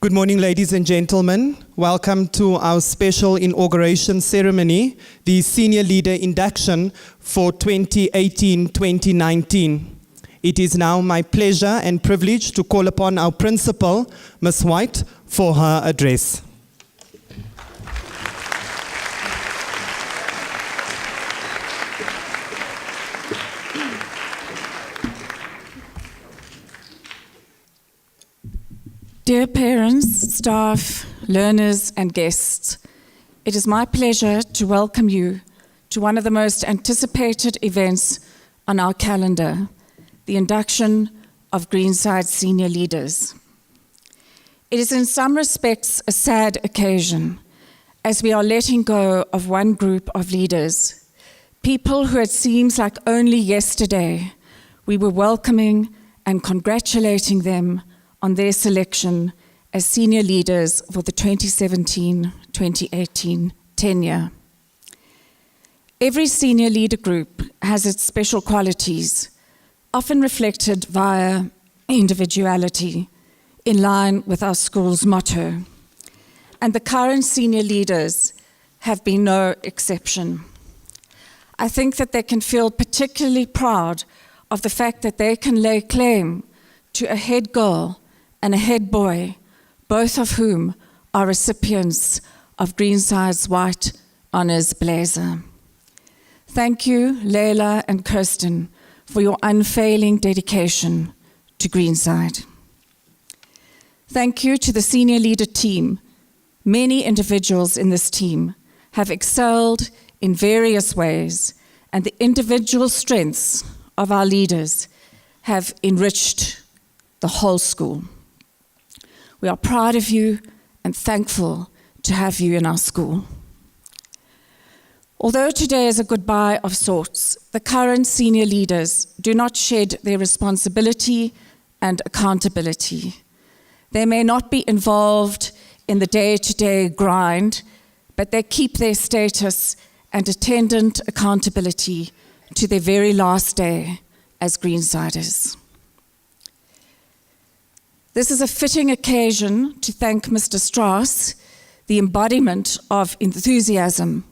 Good morning, ladies and gentlemen. Welcome to our special inauguration ceremony, the Senior Leader Induction for 2018-2019. It is now my pleasure and privilege to call upon our principal, Ms. White, for her address. Dear parents, staff, learners and guests, it is my pleasure to welcome you to one of the most anticipated events on our calendar, the induction of Greenside senior leaders. It is in some respects a sad occasion as we are letting go of one group of leaders, people who it seems like only yesterday we were welcoming and congratulating them on their selection as senior leaders for the 2017-2018 tenure. Every senior leader group has its special qualities, often reflected via individuality, in line with our school's motto. And the current senior leaders have been no exception. I think that they can feel particularly proud of the fact that they can lay claim to a head girl and a head boy, both of whom are recipients of Greenside's White Honours Blazer. Thank you, Leila and Kirsten, for your unfailing dedication to Greenside. Thank you to the senior leader team. Many individuals in this team have excelled in various ways, and the individual strengths of our leaders have enriched the whole school. We are proud of you and thankful to have you in our school. Although today is a goodbye of sorts, the current senior leaders do not shed their responsibility and accountability. They may not be involved in the day-to-day grind, but they keep their status and attendant accountability to their very last day as Greensiders. This is a fitting occasion to thank Mr. Strauss, the embodiment of enthusiasm,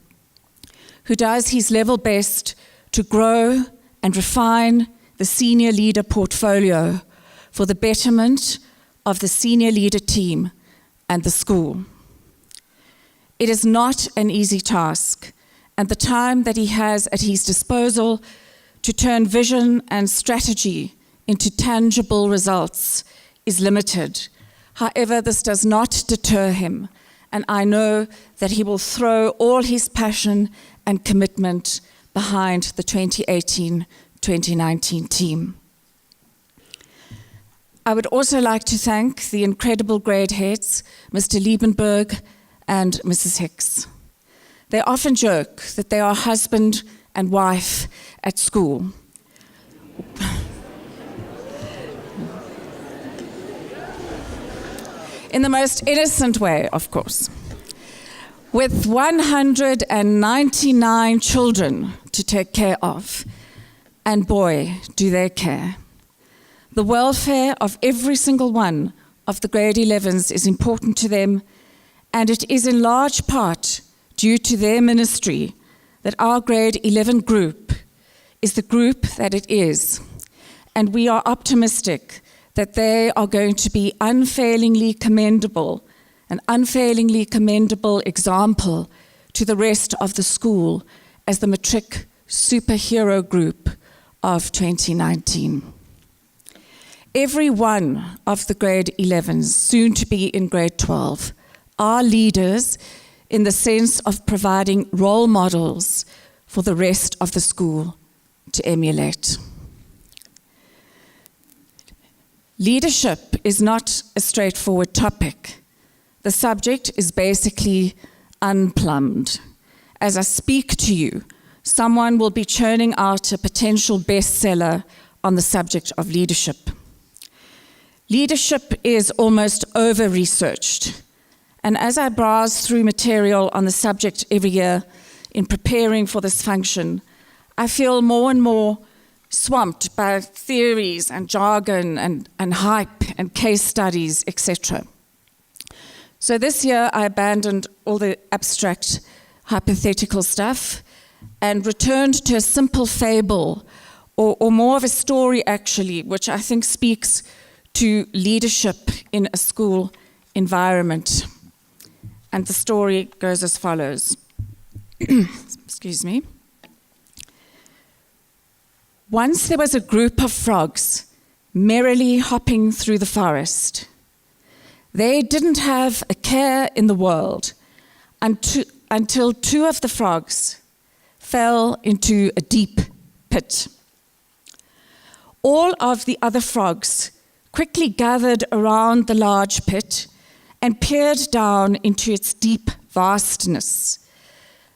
who does his level best to grow and refine the senior leader portfolio for the betterment of the senior leader team and the school. It is not an easy task, and the time that he has at his disposal to turn vision and strategy into tangible results is limited. However, this does not deter him, and I know that he will throw all his passion and commitment behind the 2018-2019 team. I would also like to thank the incredible grade heads, Mr. Liebenberg and Mrs. Hicks. They often joke that they are husband and wife at school. In the most innocent way, of course. With 199 children to take care of, and boy, do they care. The welfare of every single one of the grade 11s is important to them, and it is in large part due to their ministry that our grade 11 group is the group that it is. And we are optimistic that they are going to be an unfailingly commendable example to the rest of the school as the matric superhero group of 2019. Every one of the grade 11s, soon to be in grade 12, are leaders in the sense of providing role models for the rest of the school to emulate. Leadership is not a straightforward topic. The subject is basically unplumbed. As I speak to you, someone will be churning out a potential bestseller on the subject of leadership. Leadership is almost over-researched. And as I browse through material on the subject every year in preparing for this function, I feel more and more swamped by theories and jargon and hype and case studies, etc. So this year I abandoned all the abstract hypothetical stuff and returned to a simple fable, or more of a story actually, which I think speaks to leadership in a school environment. And the story goes as follows. Excuse me. Once there was a group of frogs merrily hopping through the forest. They didn't have a care in the world until two of the frogs fell into a deep pit. All of the other frogs quickly gathered around the large pit and peered down into its deep vastness.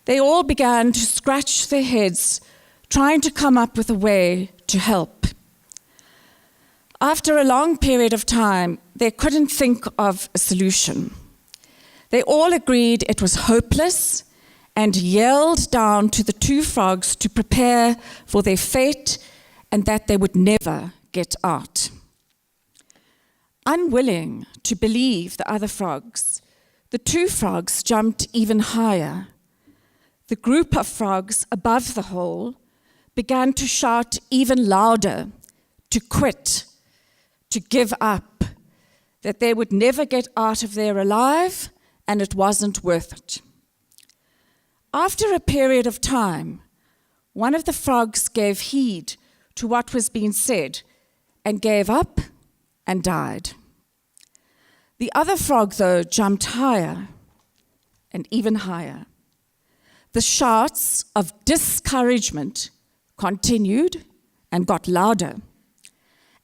They all began to scratch their heads, trying to come up with a way to help. After a long period of time, they couldn't think of a solution. They all agreed it was hopeless and yelled down to the two frogs to prepare for their fate and that they would never get out. Unwilling to believe the other frogs, the two frogs jumped even higher. The group of frogs above the hole began to shout even louder, to quit, to give up, that they would never get out of there alive and it wasn't worth it. After a period of time, one of the frogs gave heed to what was being said and gave up and died. The other frog, though, jumped higher and even higher. The shouts of discouragement continued and got louder.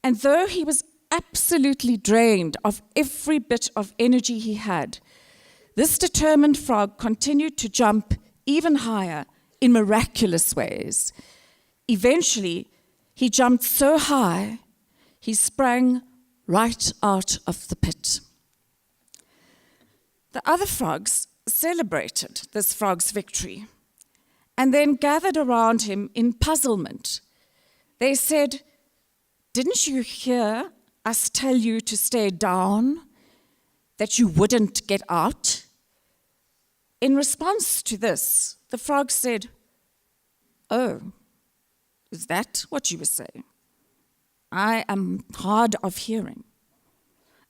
And though he was absolutely drained of every bit of energy he had, this determined frog continued to jump even higher in miraculous ways. Eventually, he jumped so high, he sprang right out of the pit. The other frogs celebrated this frog's victory and then gathered around him in puzzlement. They said, "Didn't you hear us tell you to stay down, that you wouldn't get out?" In response to this, the frog said, "Oh, is that what you were saying? I am hard of hearing,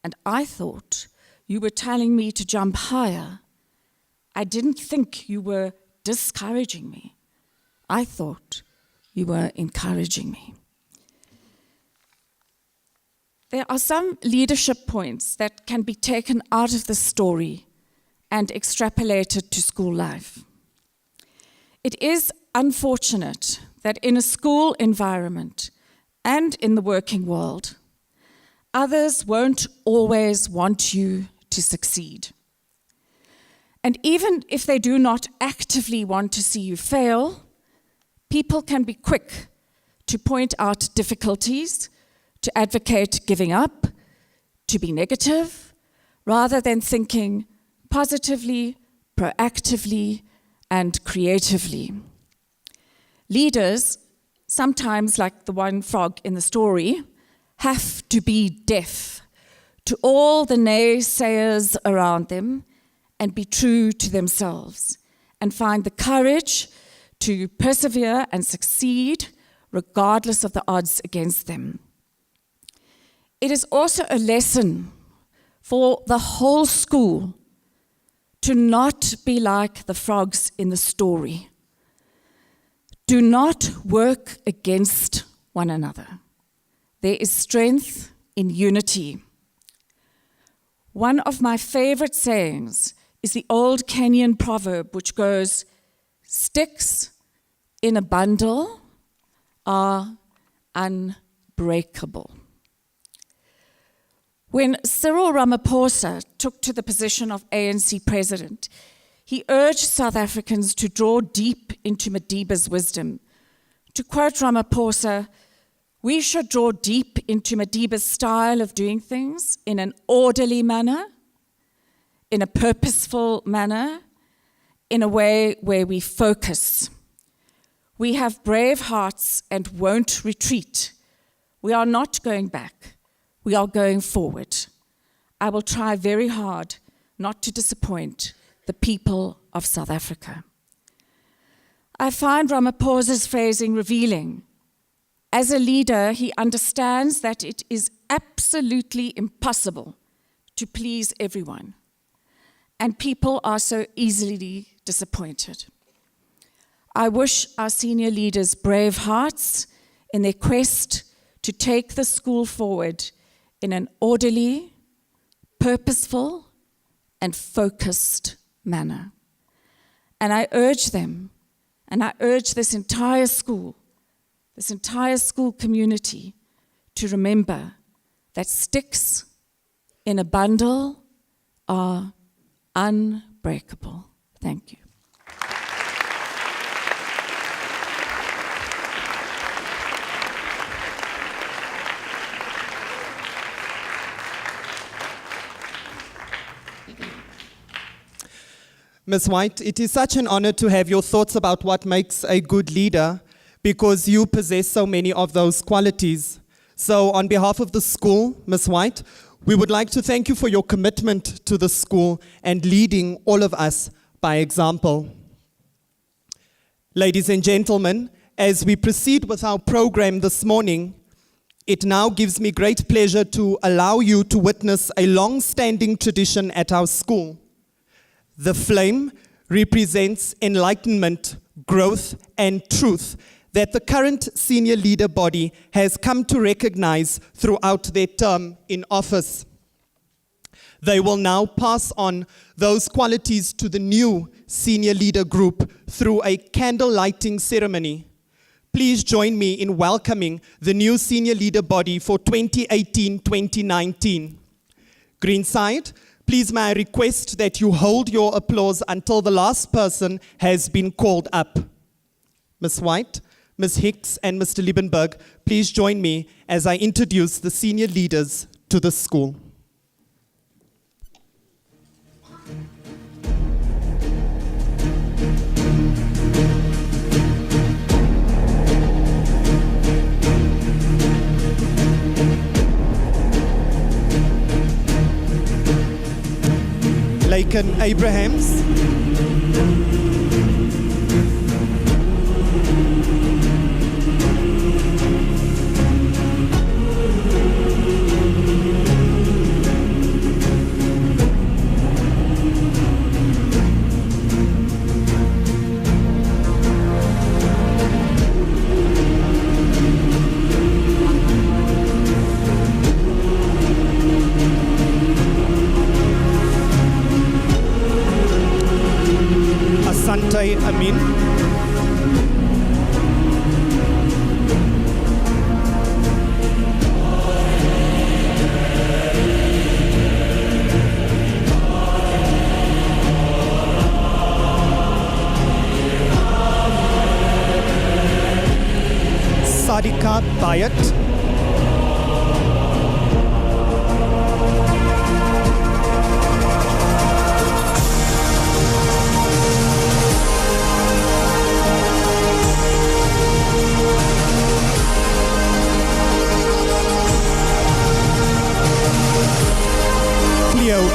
and I thought you were telling me to jump higher. I didn't think you were discouraging me. I thought you were encouraging me." There are some leadership points that can be taken out of the story and extrapolated to school life. It is unfortunate that in a school environment and in the working world, others won't always want you to succeed. And even if they do not actively want to see you fail, people can be quick to point out difficulties, to advocate giving up, to be negative, rather than thinking positively, proactively, and creatively. Leaders, sometimes like the one frog in the story, have to be deaf to all the naysayers around them and be true to themselves and find the courage to persevere and succeed regardless of the odds against them. It is also a lesson for the whole school to not be like the frogs in the story. Do not work against one another. There is strength in unity. One of my favorite sayings is the old Kenyan proverb which goes, "Sticks in a bundle are unbreakable." When Cyril Ramaphosa took to the position of ANC president, he urged South Africans to draw deep into Madiba's wisdom. To quote Ramaphosa, "We should draw deep into Madiba's style of doing things in an orderly manner, in a purposeful manner, in a way where we focus. We have brave hearts and won't retreat. We are not going back. We are going forward. I will try very hard not to disappoint the people of South Africa. I find Ramaphosa's phrasing revealing. As a leader, he understands that it is absolutely impossible to please everyone, and people are so easily disappointed. I wish our senior leaders brave hearts in their quest to take the school forward in an orderly, purposeful, and focused manner. And I urge them, and I urge this entire school community to remember that sticks in a bundle are unbreakable. Thank you. Ms. White, it is such an honor to have your thoughts about what makes a good leader, because you possess so many of those qualities. So on behalf of the school, Ms. White, we would like to thank you for your commitment to the school and leading all of us by example. Ladies and gentlemen, as we proceed with our program this morning, it now gives me great pleasure to allow you to witness a long-standing tradition at our school. The flame represents enlightenment, growth, and truth that the current senior leader body has come to recognize throughout their term in office. They will now pass on those qualities to the new senior leader group through a candle lighting ceremony. Please join me in welcoming the new senior leader body for 2018-2019. Greenside, please may I request that you hold your applause until the last person has been called up. Ms. White, Ms. Hicks, and Mr. Liebenberg, please join me as I introduce the senior leaders to the school. Laken Abrahams, Asante Amin, Sadika Bayat,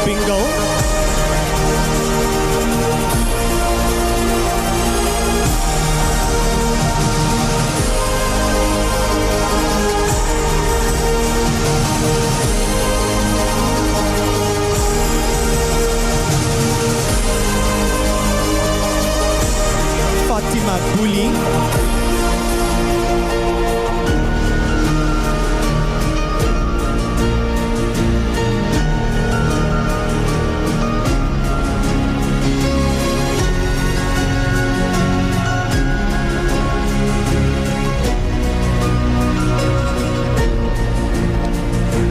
Bingo, Fatima Buli,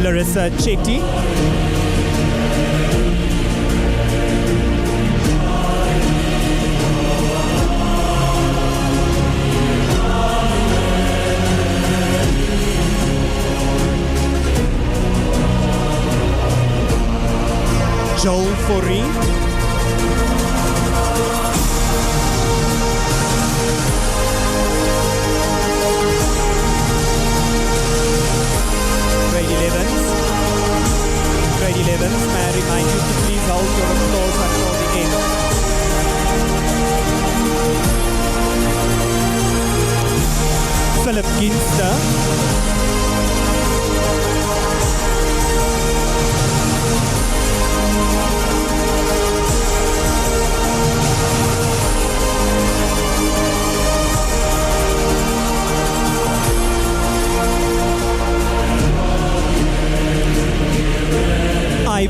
Larissa Chetty, Joel Fourie, Grade 11s, may I remind you to please hold your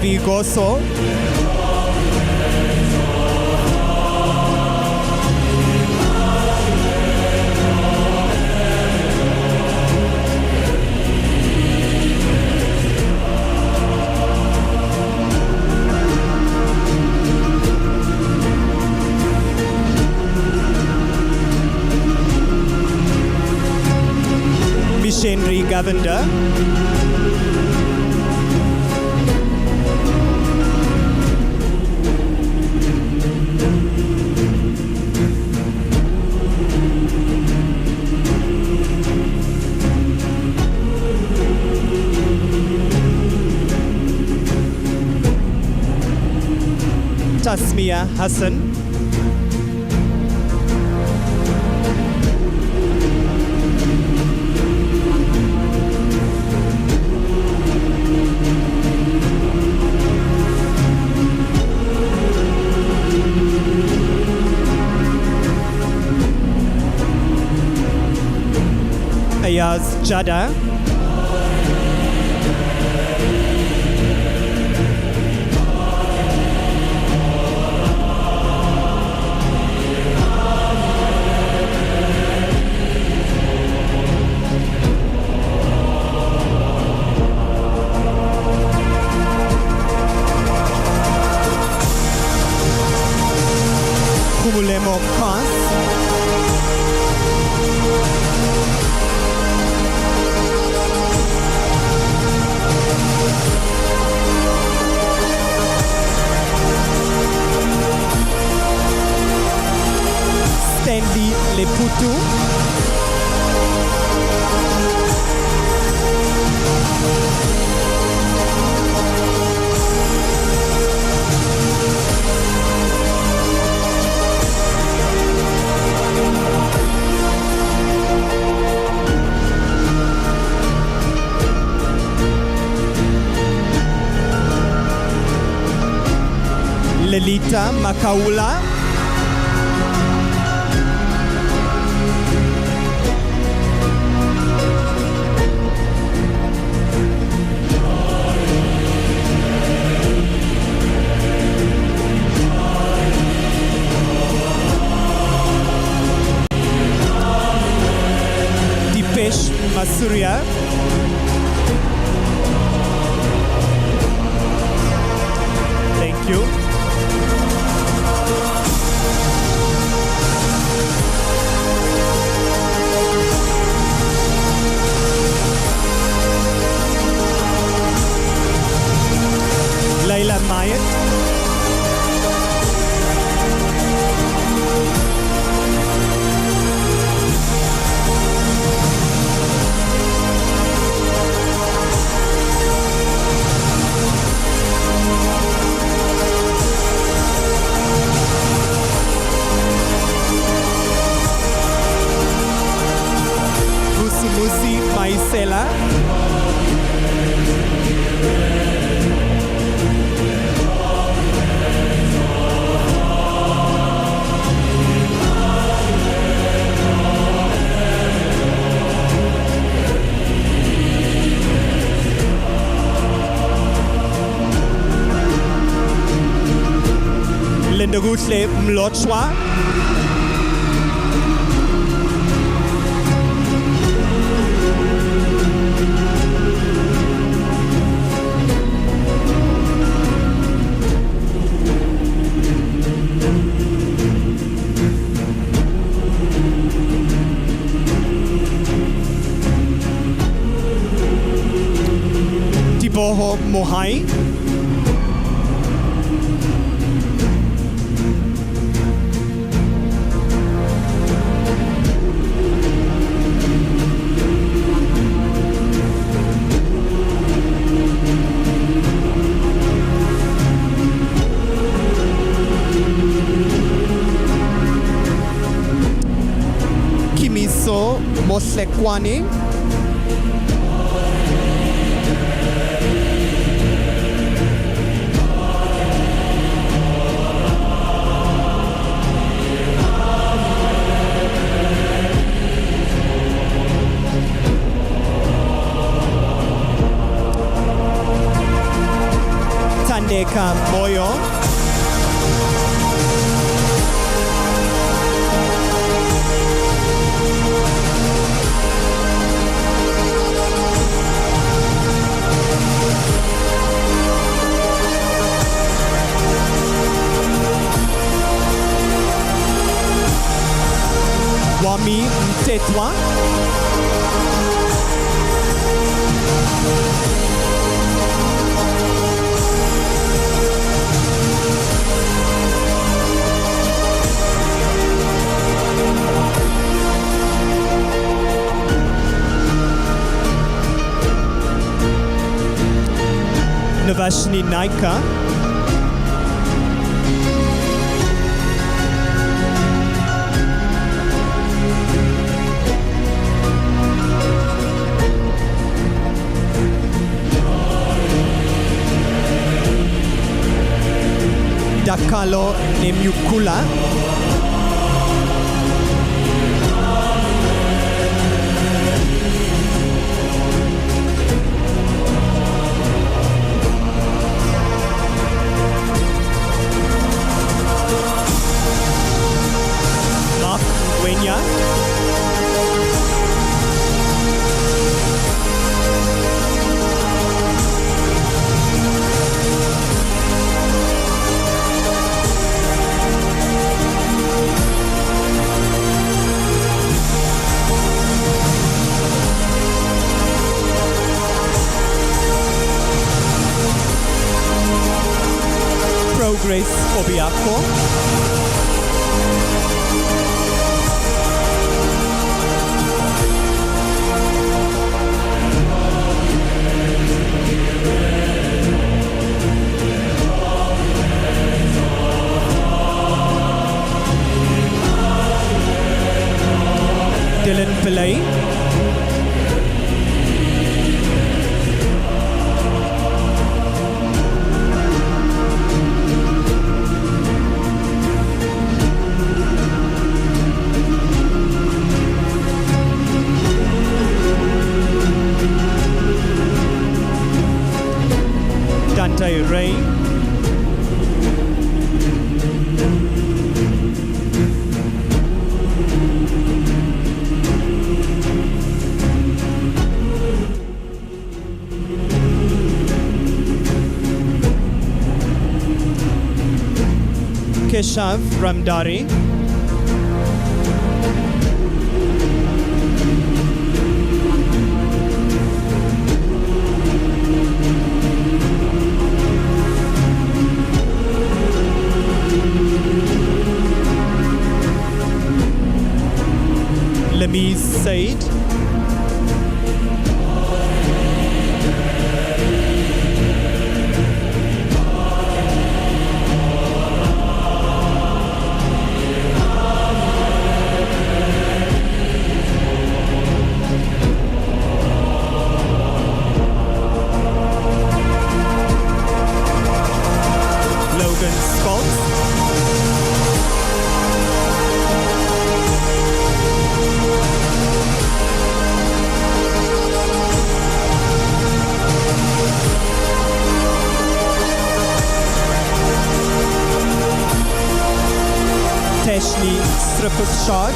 Stevie Goso. Missionary Governor. Tasmia Hassan. Ayaz Jada. Kumulemo Kans. Stanley Leputu. Lelita Makaula. Dipesh Masuria. Thank you. Layla Mayat. Busumuzi Maisela. Lindagutle Mlotshwa. Tiboho Mohai. Kimiso Mosekwane. Naika Moyo. Wami Mtetwa. Navashni Naika. Dakalo Nemyukula. Mark Wenya. Progress Obiako. Dylan Pillai. Dante Ray. Keshav Ramdari. Lamiz Said. Logan Scott. Teshni Sripushad.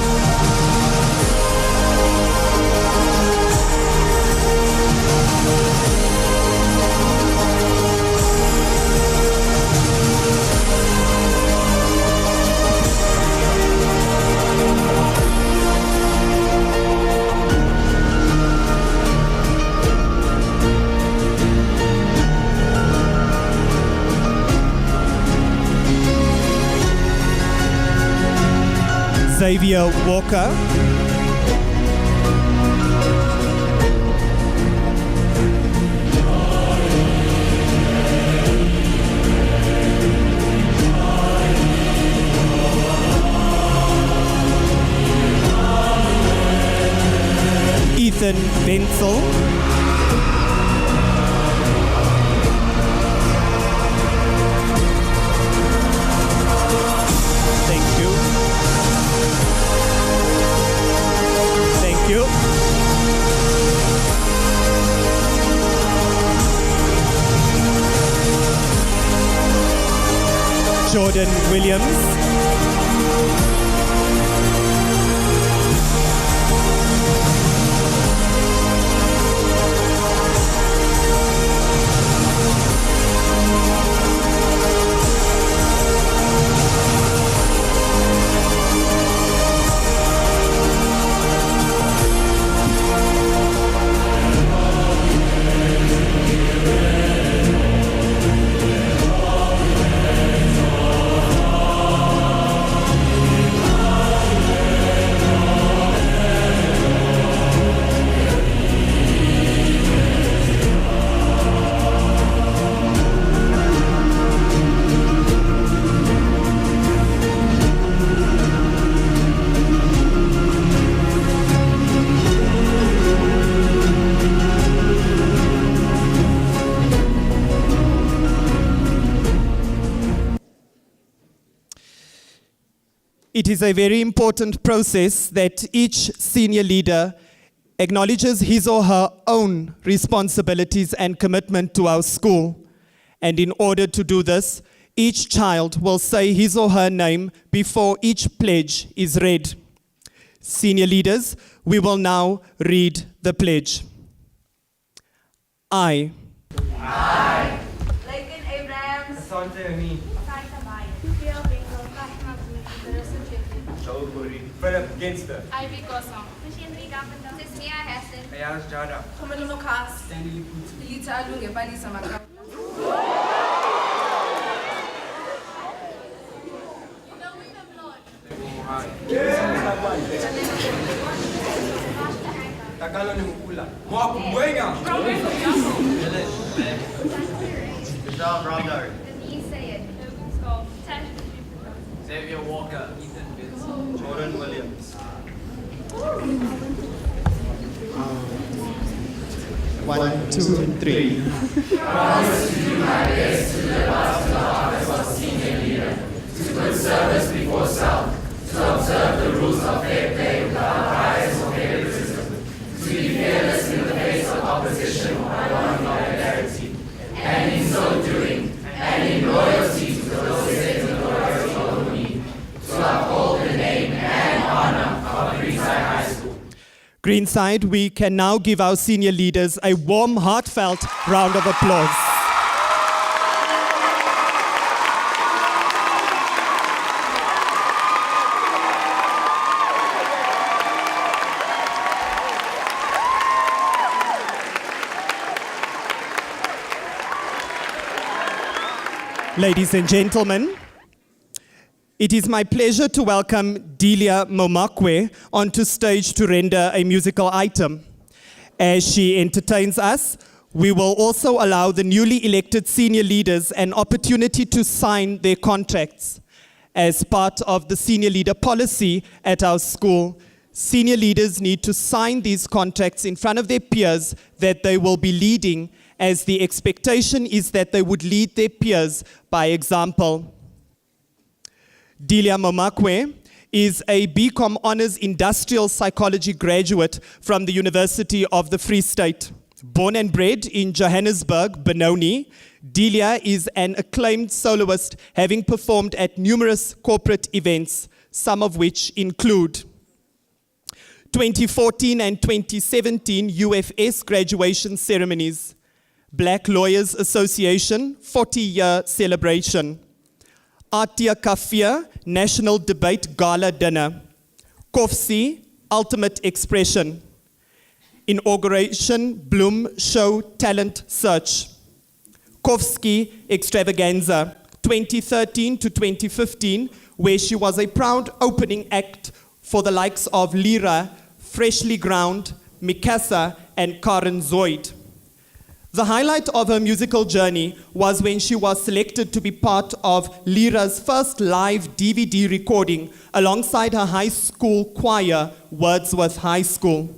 Xavier Walker. Ethan Benzel. Thank you. Thank you. Jordan Williams. It is a very important process that each senior leader acknowledges his or her own responsibilities and commitment to our school. And in order to do this, each child will say his or her name before each pledge is read. Senior leaders, we will now read the pledge. I. Lincoln Abrams. Asante Oni. Joel Puri. Philip Ginster. Ivy Gosong. Machinery Carpenter. Cecilia Hassan. Ayaz Jada. Kumaluma Khas. Stanley Putu. Lita Alunge Palisa Makau. Takalo ni Mukula. Mwaku Mwenga. Bishop Brother. Denise Sayed. Logan Skull. Tash. Xavier Walker. Ethan Vince. Jordan Williams. 1, 2, and 3. Greenside, we can now give our senior leaders a warm, heartfelt round of applause. Ladies and gentlemen, it is my pleasure to welcome Delia Momakwe onto stage to render a musical item. As she entertains us, we will also allow the newly elected senior leaders an opportunity to sign their contracts. As part of the senior leader policy at our school, senior leaders need to sign these contracts in front of their peers that they will be leading, as the expectation is that they would lead their peers by example. Delia Momakwe is a BCom Honours Industrial Psychology graduate from the University of the Free State. Born and bred in Johannesburg, Benoni, Delia is an acclaimed soloist, having performed at numerous corporate events, some of which include 2014 and 2017 UFS graduation ceremonies, Black Lawyers Association 40-year celebration, Atia Kafir National Debate Gala Dinner, Kofsi Ultimate Expression, Inauguration Bloom Show Talent Search, Kofsky Extravaganza 2013 to 2015, where she was a proud opening act for the likes of Lira, Freshly Ground, Mikasa, and Karen Zoid. The highlight of her musical journey was when she was selected to be part of Lira's first live DVD recording alongside her high school choir, Wordsworth High School.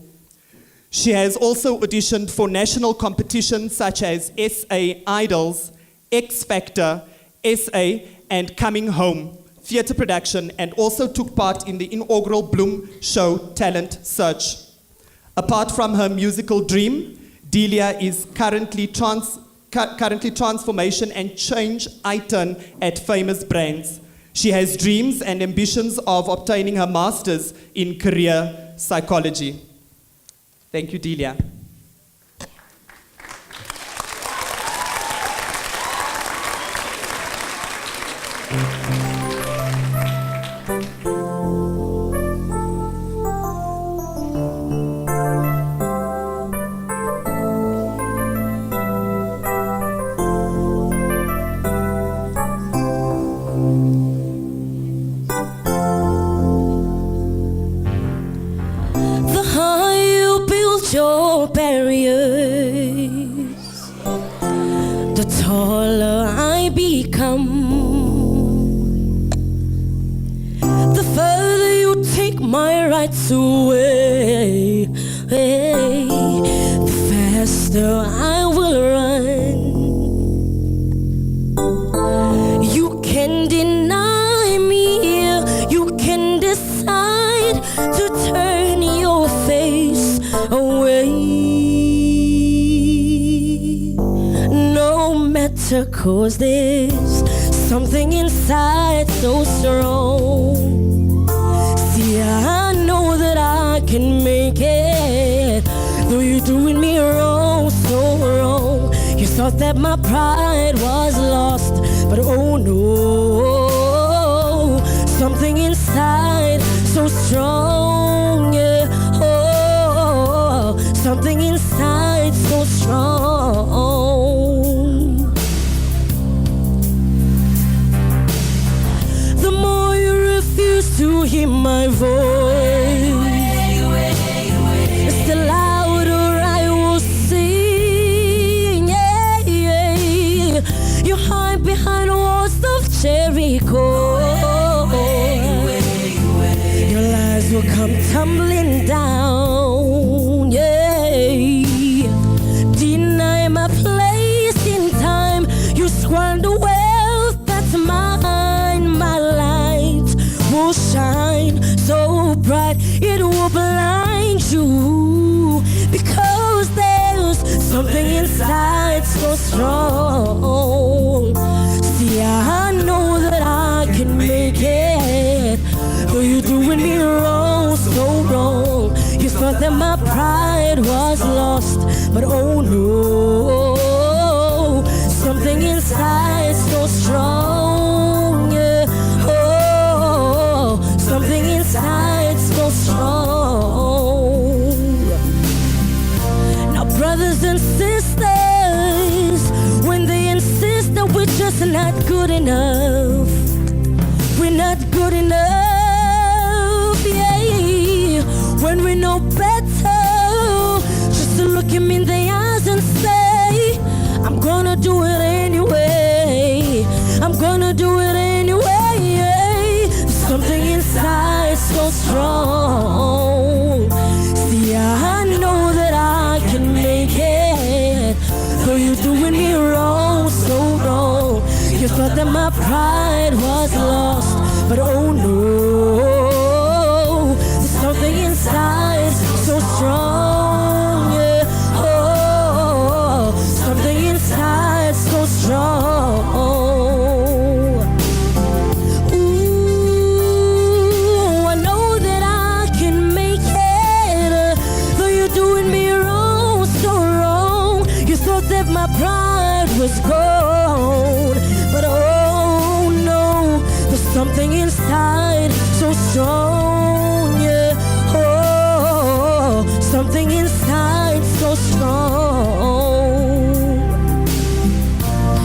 She has also auditioned for national competitions such as SA Idols, X Factor, SA, and Coming Home, theatre production, and also took part in the inaugural Bloom Show Talent Search. Apart from her musical dream, Delia is currently transformation and change intern at Famous Brands. She has dreams and ambitions of obtaining her master's in career psychology. Thank you, Delia. The higher you build your barriers, the taller I become. The further you take my rights away, the faster I will run. You can deny me, you can decide to turn your face away. No matter, 'cause there's something inside so strong. See, I know that I can make it, though you're doing me wrong, so wrong. You thought that my pride was lost, but oh no, something inside so strong, yeah. Oh, something inside so strong. The more you refuse to hear my voice, the louder I will sing, yeah, yeah. You hide behind walls of Jericho, your lies will come tumbling down, yeah. Deny my place in time, you squander wealth that's mine. My light will shine so bright it will blind you, because there's something inside so strong. See, I know that I can make it, though you're doing me wrong, so wrong. You thought that my pride was lost, but oh no, something inside so strong, yeah. Oh, something inside so strong. Now, brothers and sisters, when they insist that we're just not good enough, we're not good enough, yeah. When we know better, just to look him in the eyes and say, I'm gonna do it anyway, I'm gonna do it anyway, yeah. Something inside so strong. See, I know that I can make it, though you're doing me wrong, so wrong. You thought that my pride was lost, but oh no, there's something inside so strong, yeah. Oh, something inside so strong. Ooh, I know that I can make it, though you're doing me wrong, so wrong. You thought that my pride was gone, but oh no, there's something inside so strong, yeah. Oh, something inside so strong.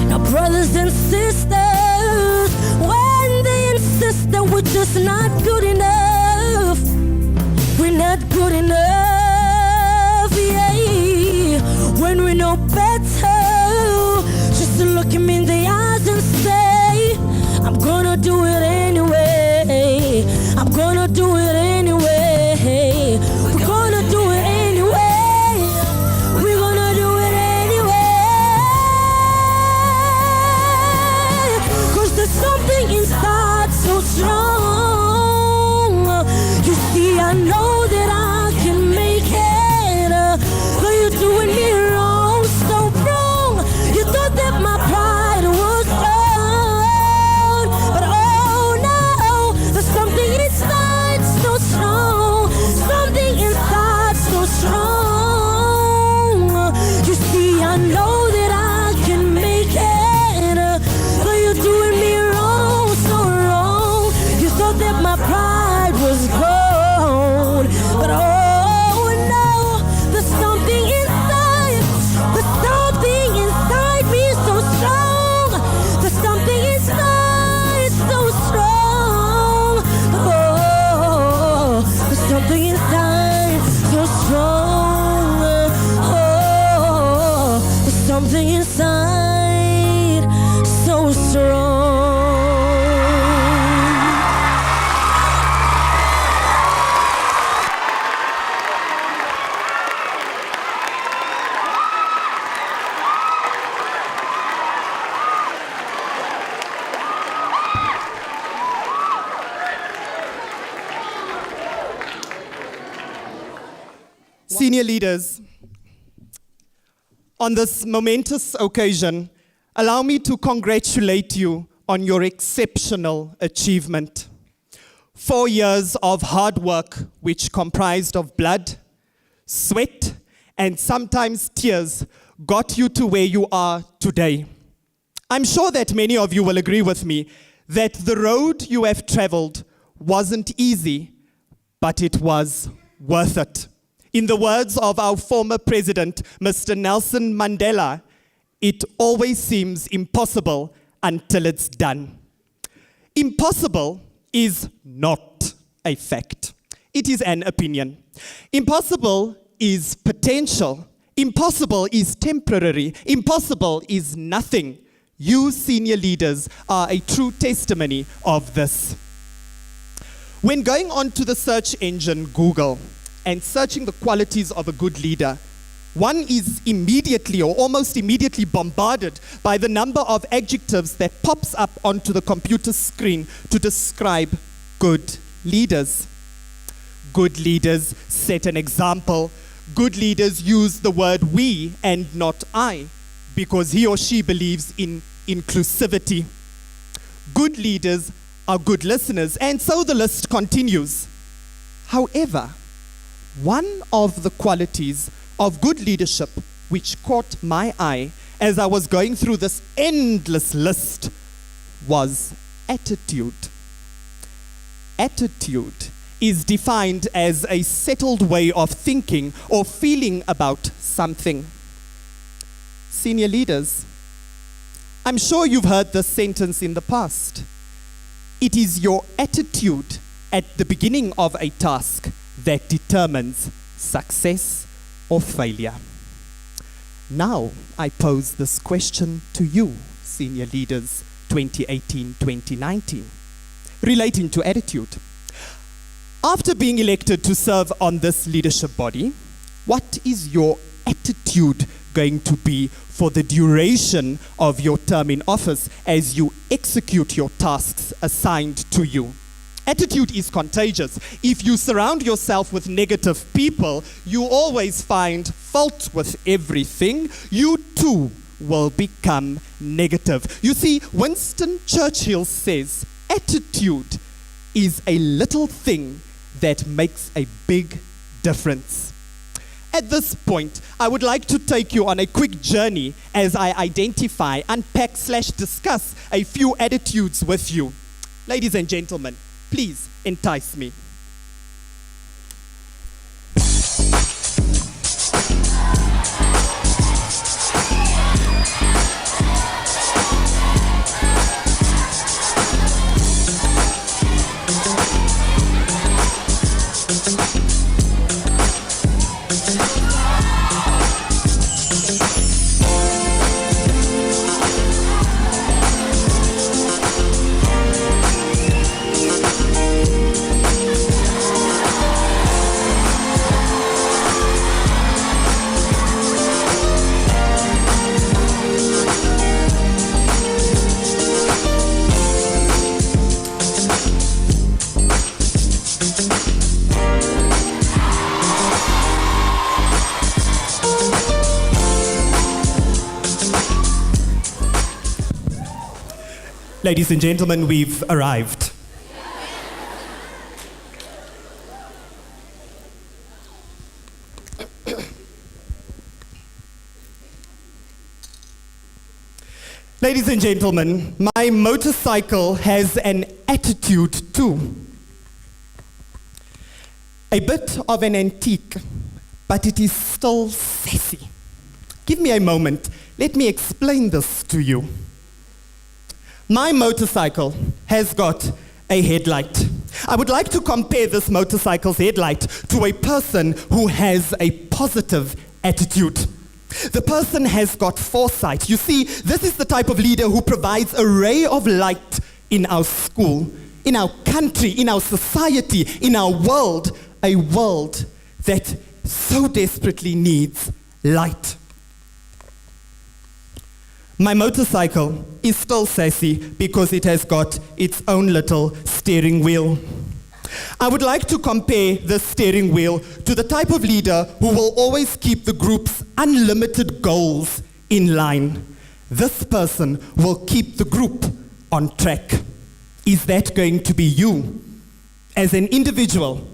Now, brothers and sisters, when they insist that we're just not good enough, we're not good enough, yeah. When we know better, just to look him in the eyes and say, I'm gonna do it anyway, I'm gonna do it anyway, we're gonna do it anyway, we're gonna do it anyway, 'cause there's something inside so strong. You see, I know that I can make it, though you're doing me wrong, so wrong. You thought that my pride was gone, but oh no, thought that my pride was gone, but oh no, there's something inside. There's something inside me so strong. There's something inside so strong. Oh, there's something inside so strong. Oh, there's something inside so strong. Senior leaders, on this momentous occasion, allow me to congratulate you on your exceptional achievement. 4 years of hard work, which comprised of blood, sweat, and sometimes tears, got you to where you are today. I'm sure that many of you will agree with me that the road you have traveled wasn't easy, but it was worth it. In the words of our former president, Mr. Nelson Mandela, it always seems impossible until it's done. Impossible is not a fact. It is an opinion. Impossible is potential. Impossible is temporary. Impossible is nothing. You senior leaders are a true testimony of this. When going on to the search engine Google and searching the qualities of a good leader, one is immediately or almost immediately bombarded by the number of adjectives that pops up onto the computer screen to describe good leaders. Good leaders set an example. Good leaders use the word we and not I, because he or she believes in inclusivity. Good leaders are good listeners, and so the list continues. However, one of the qualities of good leadership which caught my eye as I was going through this endless list was attitude. Attitude is defined as a settled way of thinking or feeling about something. Senior leaders, I'm sure you've heard this sentence in the past. It is your attitude at the beginning of a task that determines success or failure. Now I pose this question to you, senior leaders 2018-2019, relating to attitude. After being elected to serve on this leadership body, what is your attitude going to be for the duration of your term in office as you execute your tasks assigned to you? Attitude is contagious. If you surround yourself with negative people, you always find fault with everything. You too will become negative. You see, Winston Churchill says, attitude is a little thing that makes a big difference. At this point, I would like to take you on a quick journey as I identify, unpack / discuss a few attitudes with you. Ladies and gentlemen, please entice me. Ladies and gentlemen, we've arrived. Ladies and gentlemen, my motorcycle has an attitude too. A bit of an antique, but it is still sassy. Give me a moment. Let me explain this to you. My motorcycle has got a headlight. I would like to compare this motorcycle's headlight to a person who has a positive attitude. The person has got foresight. You see, this is the type of leader who provides a ray of light in our school, in our country, in our society, in our world, a world that so desperately needs light. My motorcycle is still sassy because it has got its own little steering wheel. I would like to compare the steering wheel to the type of leader who will always keep the group's unlimited goals in line. This person will keep the group on track. Is that going to be you? As an individual,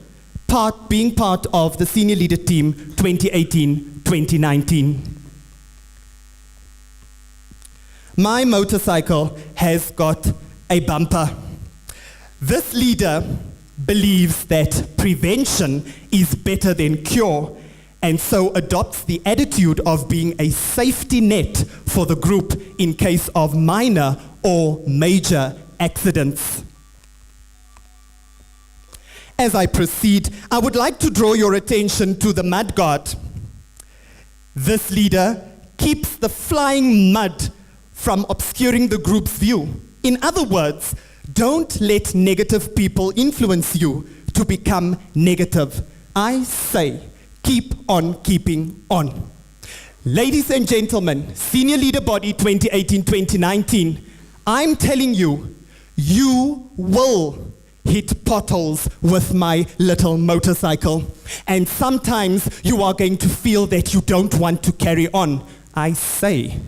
being part of the senior leader team 2018-2019. My motorcycle has got a bumper. This leader believes that prevention is better than cure, and so adopts the attitude of being a safety net for the group in case of minor or major accidents. As I proceed, I would like to draw your attention to the mud guard. This leader keeps the flying mud from obscuring the group's view. In other words, don't let negative people influence you to become negative. I say, keep on keeping on. Ladies and gentlemen, Senior Leader Body 2018-2019, I'm telling you, you will hit potholes with my little motorcycle. And sometimes you are going to feel that you don't want to carry on. I say,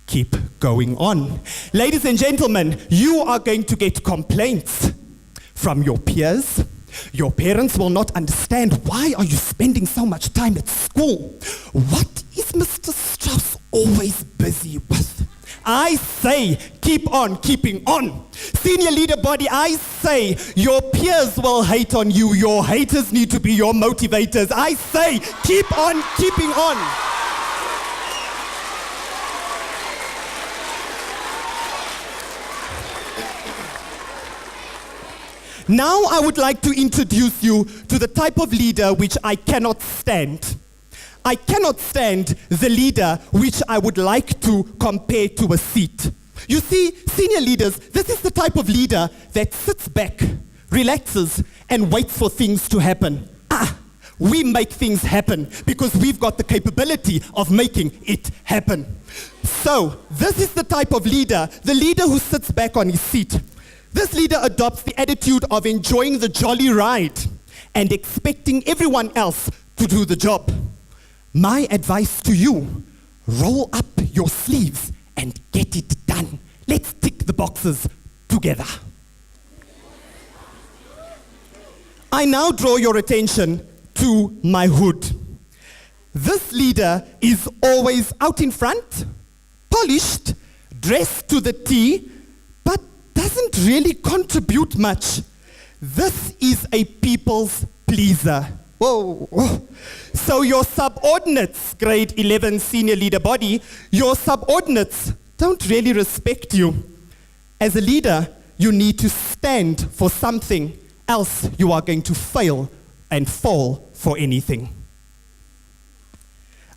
keep going on. Ladies and gentlemen, you are going to get complaints from your peers. Your parents will not understand, why are you spending so much time at school? What is Mr. Strauss always busy with? I say, keep on keeping on. Senior Leader Body, I say, your peers will hate on you. Your haters need to be your motivators. I say, keep on keeping on. Now I would like to introduce you to the type of leader which I cannot stand. I cannot stand the leader which I would like to compare to a seat. You see, senior leaders, this is the type of leader that sits back, relaxes, and waits for things to happen. We make things happen because we've got the capability of making it happen. So, this is the type of leader, the leader who sits back on his seat. This leader adopts the attitude of enjoying the jolly ride and expecting everyone else to do the job. My advice to you, roll up your sleeves and get it done. Let's tick the boxes together. I now draw your attention to my hood. This leader is always out in front, polished, dressed to the T, but doesn't really contribute much. This is a people's pleaser. Whoa. So your subordinates, grade 11 Senior Leader Body, your subordinates don't really respect you. As a leader, you need to stand for something, else you are going to fail and fall for anything.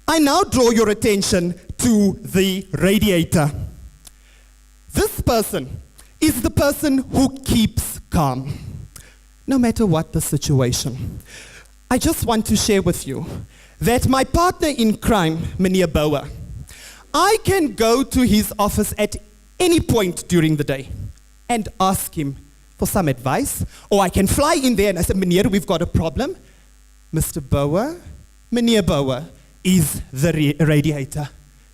I now draw your attention to the radiator. This person is the person who keeps calm, no matter what the situation. I just want to share with you that my partner in crime, Meneer Bouwer, I can go to his office at any point during the day and ask him for some advice, or I can fly in there and I say, Meneer, we've got a problem. Mr. Bouwer, Meneer Bouwer is the radiator.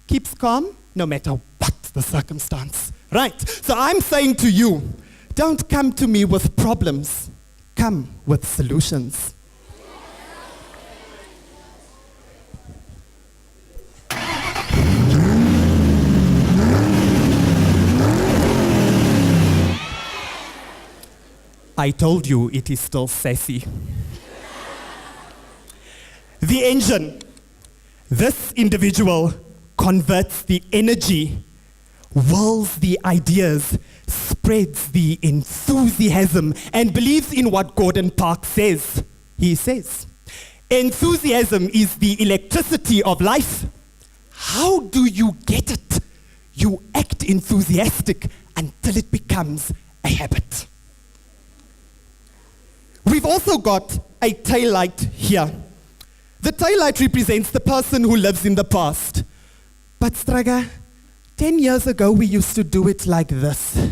Keeps calm no matter what the circumstance. Right, so I'm saying to you, don't come to me with problems, come with solutions. I told you it is still sassy. The engine. This individual converts the energy, whirls the ideas, spreads the enthusiasm, and believes in what Gordon Parks says. He says, enthusiasm is the electricity of life. How do you get it? You act enthusiastic until it becomes a habit. We've also got a taillight here. The taillight represents the person who lives in the past. But Straga, 10 years ago we used to do it like this.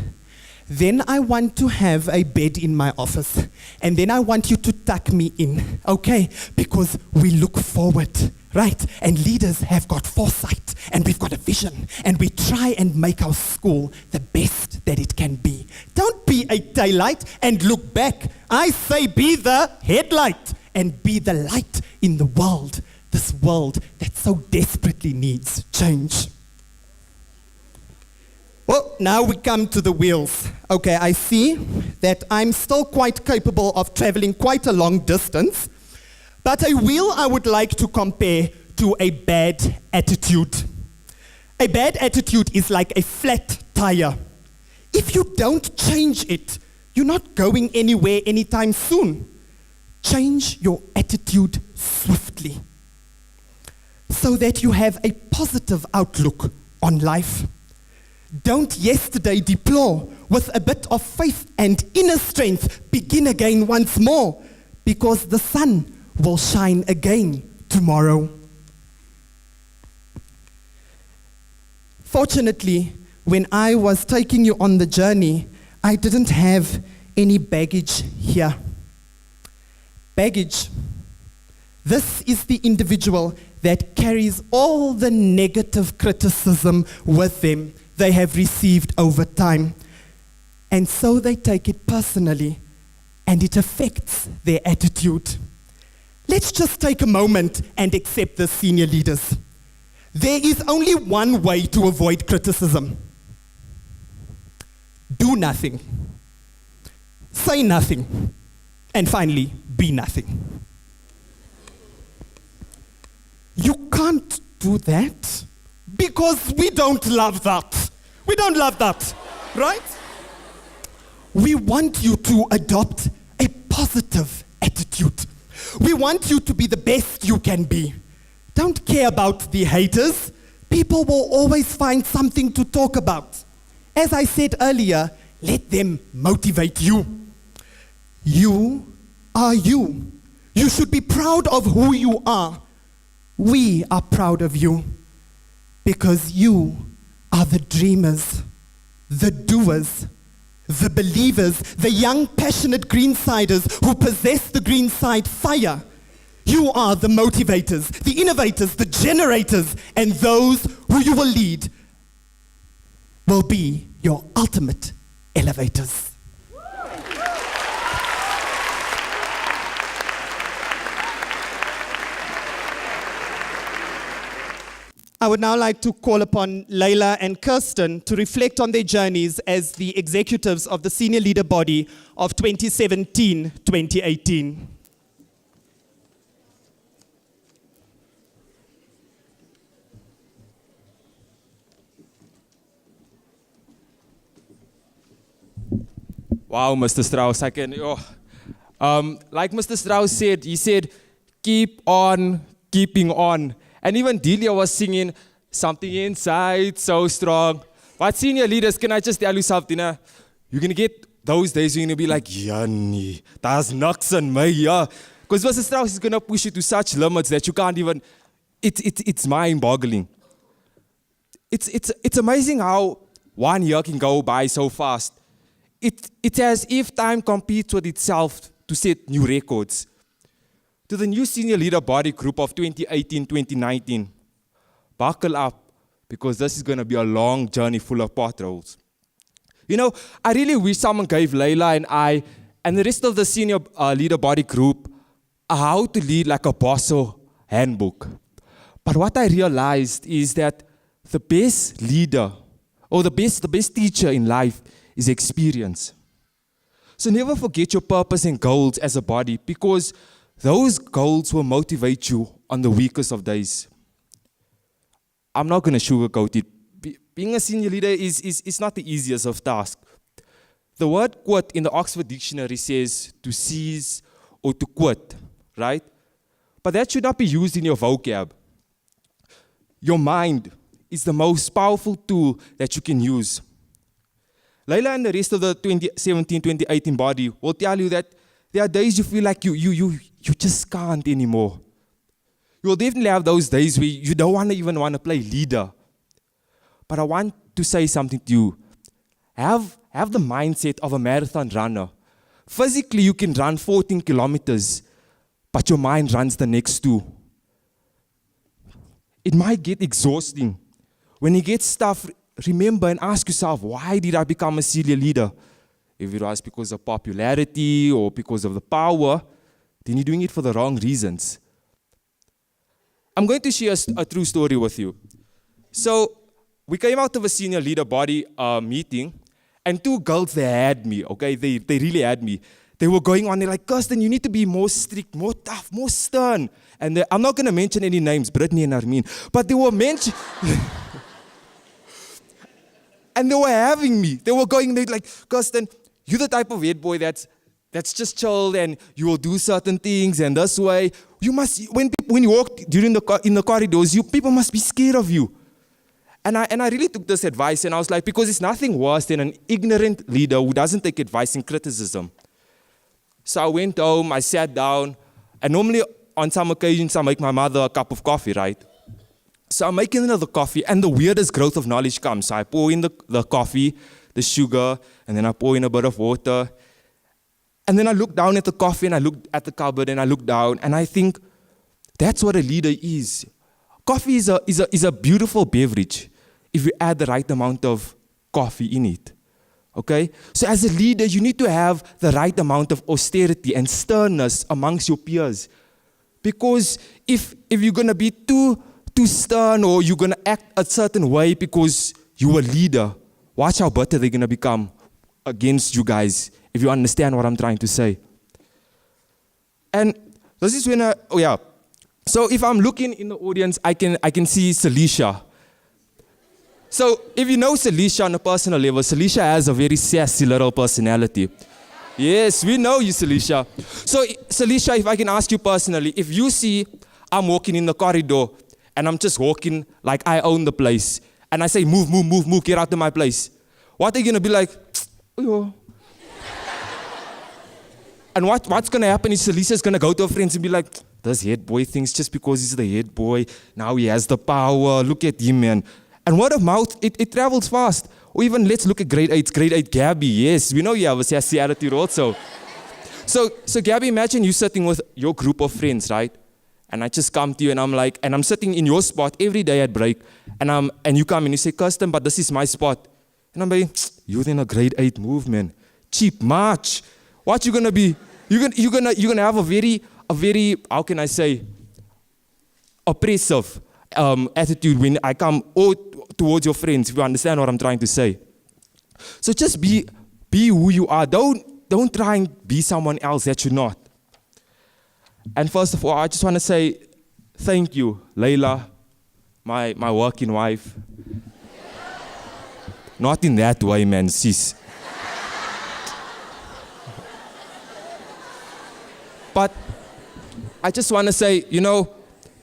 Then I want to have a bed in my office. And then I want you to tuck me in, okay? Because we look forward, right? And leaders have got foresight, and we've got a vision, and we try and make our school the best that it can be. Don't be a taillight and look back. I say be the headlight and be the light in the world, this world that so desperately needs change. Well, now we come to the wheels. Okay, I see that I'm still quite capable of traveling quite a long distance, but a wheel I would like to compare to a bad attitude. A bad attitude is like a flat tire. If you don't change it, you're not going anywhere anytime soon. Change your attitude swiftly so that you have a positive outlook on life. Don't yesterday deplore. With a bit of faith and inner strength, begin again once more, because the sun will shine again tomorrow. Fortunately, when I was taking you on the journey, I didn't have any baggage here. Baggage. This is the individual that carries all the negative criticism with them they have received over time. And so they take it personally, and it affects their attitude. Let's just take a moment and accept the senior leaders. There is only one way to avoid criticism. Do nothing. Say nothing. And finally, be nothing. You can't do that because we don't love that. We don't love that, right? We want you to adopt a positive attitude. We want you to be the best you can be. Don't care about the haters. People will always find something to talk about. As I said earlier, let them motivate you. You are you. You should be proud of who you are. We are proud of you because you are the dreamers, the doers, the believers, the young, passionate Greensiders who possess the Greenside fire. You are the motivators, the innovators, the generators, and those who you will lead will be your ultimate elevators. I would now like to call upon Layla and Kirsten to reflect on their journeys as the executives of the senior leader body of 2017-2018. Wow, Mr. Strauss, I can, like Mr. Strauss said, he said, keep on keeping on. And even Delia was singing, something inside so strong. But senior leaders, can I just tell you something? You're going to get those days you're going to be like, Yanni, that's niks in me, yeah. Because Mr. Strauss is going to push you to such limits that you can't even, it's mind-boggling. It's amazing how 1 year can go by so fast. It's as if time competes with itself to set new records. To the new senior leader body group of 2018-2019, buckle up, because this is going to be a long journey full of potholes. You know, I really wish someone gave Layla and I and the rest of the senior leader body group a how to lead like a bosso handbook. But what I realized is that the best leader or the best teacher in life is experience. So never forget your purpose and goals as a body, because those goals will motivate you on the weakest of days. I'm not going to sugarcoat it. Being a senior leader is not the easiest of tasks. The word quit in the Oxford Dictionary says to cease or to quit, right? But that should not be used in your vocab. Your mind is the most powerful tool that you can use. Layla and the rest of the 2017-2018 body will tell you that there are days you feel like you just can't anymore. You will definitely have those days where you don't even want to play leader. But I want to say something to you. Have the mindset of a marathon runner. Physically, you can run 14 kilometers, but your mind runs the next 2. It might get exhausting. When you get stuff, remember and ask yourself, why did I become a senior leader? If it was because of popularity or because of the power, then you're doing it for the wrong reasons. I'm going to share a true story with you. So, we came out of a senior leader body meeting, and 2 girls, they had me, okay? They really had me. They were going on, they're like, Kirsten, you need to be more strict, more tough, more stern. And I'm not going to mention any names, Brittany and Armin, but they were mentioned. And they were having me. They were going, they're like, Kirsten, you're the type of head boy that's just chilled and you will do certain things and this way. You must, when you walk in the corridors, people must be scared of you. And I really took this advice and I was like, because it's nothing worse than an ignorant leader who doesn't take advice and criticism. So I went home, I sat down, and normally on some occasions I make my mother a cup of coffee, right? So I'm making another coffee and the weirdest growth of knowledge comes. So I pour in the coffee, the sugar, and then I pour in a bit of water. And then I look down at the coffee and I look at the cupboard and I look down and I think, that's what a leader is. Coffee is a beautiful beverage if you add the right amount of coffee in it. Okay? So as a leader, you need to have the right amount of austerity and sternness amongst your peers. Because if you're going to be too stern or you're going to act a certain way because you're a leader, watch how bitter they're going to become against you guys, if you understand what I'm trying to say. And this is when so if I'm looking in the audience, I can see Celicia. So if you know Celicia on a personal level, Celicia has a very sassy little personality. Yes, we know you, Celicia. So Celicia, if I can ask you personally, if you see I'm walking in the corridor and I'm just walking like I own the place, and I say, move, get out of my place, what are you going to be like? Oh. And what's going to happen is Celicia's going to go to her friends and be like, this head boy thinks just because he's the head boy, now he has the power, look at him, man. And word of mouth, it travels fast. Or even let's look at grade 8 Gabby. Yes, we know you have a sassy attitude also. So Gabby, imagine you sitting with your group of friends, right? And I just come to you and I'm like, and I'm sitting in your spot every day at break. And you come and you say, Kirsten, but this is my spot. And I'm like, you're in a grade 8 movement. Cheap march. What you gonna be? You're gonna have a very, how can I say, oppressive attitude when I come towards your friends, if you understand what I'm trying to say. So just be who you are. Don't try and be someone else that you're not. And first of all, I just want to say thank you, Layla, my working wife. Not in that way, man, sis. But I just want to say,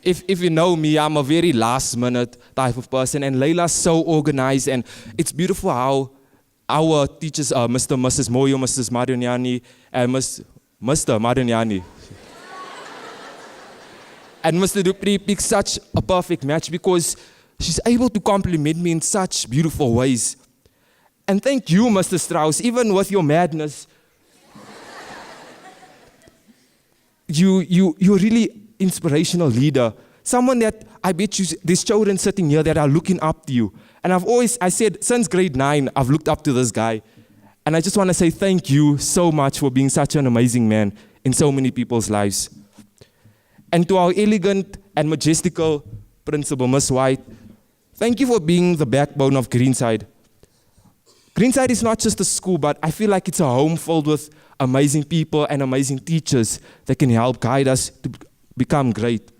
if you know me, I'm a very last minute type of person, and Layla's so organized, and it's beautiful how our teachers are Mr. and Mrs. Moyo, Mrs. Marioniani, and Mr. Marioniani. And Mr. Dupree picked such a perfect match because she's able to compliment me in such beautiful ways. And thank you, Mr. Strauss, even with your madness, you're really inspirational leader. Someone that I bet you, there's children sitting here that are looking up to you. And I said, since grade 9, I've looked up to this guy. And I just want to say thank you so much for being such an amazing man in so many people's lives. And to our elegant and majestical principal, Miss White, thank you for being the backbone of Greenside. Greenside is not just a school, but I feel like it's a home filled with amazing people and amazing teachers that can help guide us to become great.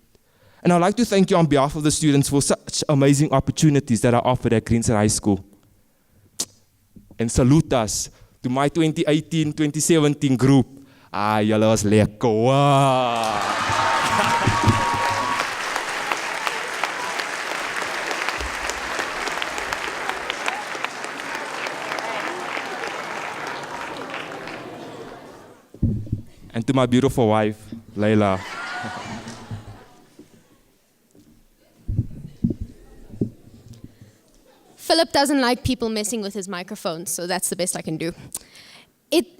And I'd like to thank you on behalf of the students for such amazing opportunities that are offered at Greenside High School. And salute us to my 2018-2017 group. Julle was lekker. Wow. And to my beautiful wife, Layla. Philip doesn't like people messing with his microphone, so that's the best I can do.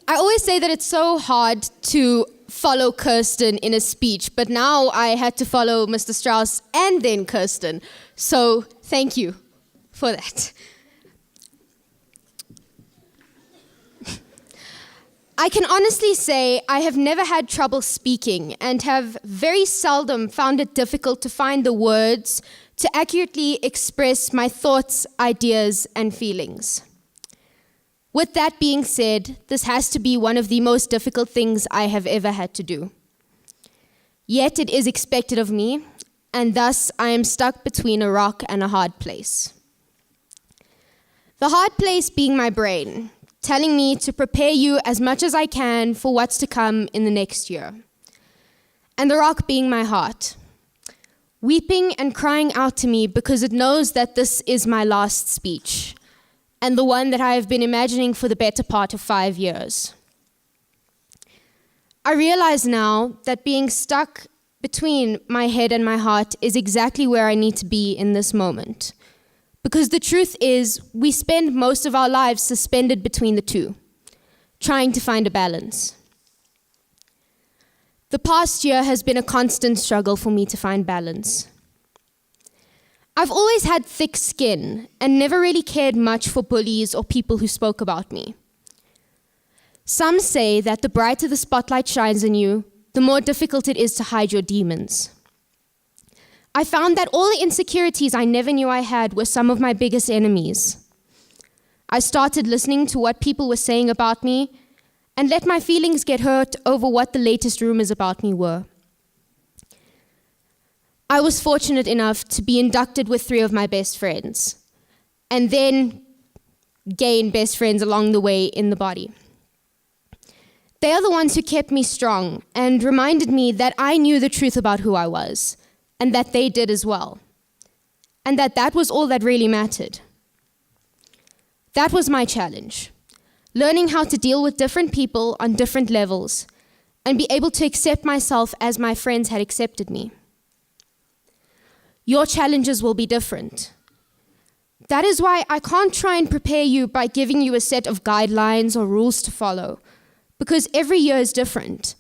I always say that it's so hard to follow Kirsten in a speech, but now I had to follow Mr. Strauss and then Kirsten. So thank you for that. I can honestly say I have never had trouble speaking and have very seldom found it difficult to find the words to accurately express my thoughts, ideas, and feelings. With that being said, this has to be one of the most difficult things I have ever had to do. Yet it is expected of me, and thus I am stuck between a rock and a hard place. The hard place being my brain, telling me to prepare you as much as I can for what's to come in the next year. And the rock being my heart, weeping and crying out to me because it knows that this is my last speech, and the one that I have been imagining for the better part of 5 years. I realize now that being stuck between my head and my heart is exactly where I need to be in this moment. Because the truth is, we spend most of our lives suspended between the two, trying to find a balance. The past year has been a constant struggle for me to find balance. I've always had thick skin and never really cared much for bullies or people who spoke about me. Some say that the brighter the spotlight shines on you, the more difficult it is to hide your demons. I found that all the insecurities I never knew I had were some of my biggest enemies. I started listening to what people were saying about me and let my feelings get hurt over what the latest rumors about me were. I was fortunate enough to be inducted with 3 of my best friends, and then gain best friends along the way in the body. They are the ones who kept me strong and reminded me that I knew the truth about who I was, and that they did as well, and that was all that really mattered. That was my challenge, learning how to deal with different people on different levels and be able to accept myself as my friends had accepted me. Your challenges will be different. That is why I can't try and prepare you by giving you a set of guidelines or rules to follow, because every year is different,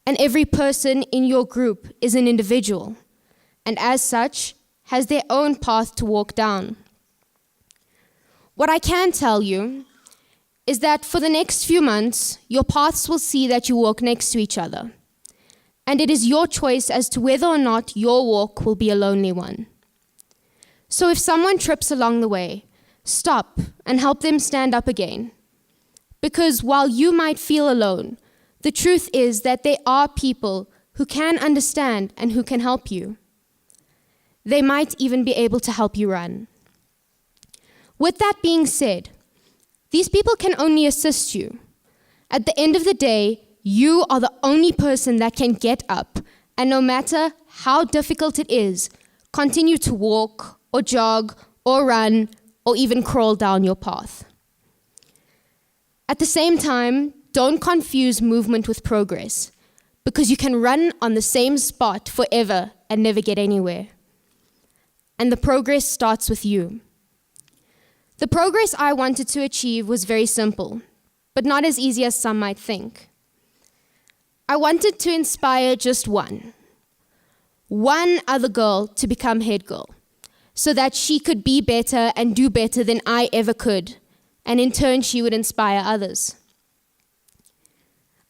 and every person in your group is an individual, and as such, has their own path to walk down. What I can tell you is that for the next few months, your paths will see that you walk next to each other. And it is your choice as to whether or not your walk will be a lonely one. So if someone trips along the way, stop and help them stand up again. Because while you might feel alone, the truth is that there are people who can understand and who can help you. They might even be able to help you run. With that being said, these people can only assist you. At the end of the day, you are the only person that can get up, and no matter how difficult it is, continue to walk or jog or run or even crawl down your path. At the same time, don't confuse movement with progress, because you can run on the same spot forever and never get anywhere. And the progress starts with you. The progress I wanted to achieve was very simple, but not as easy as some might think. I wanted to inspire just one other girl to become head girl, so that she could be better and do better than I ever could, and in turn she would inspire others.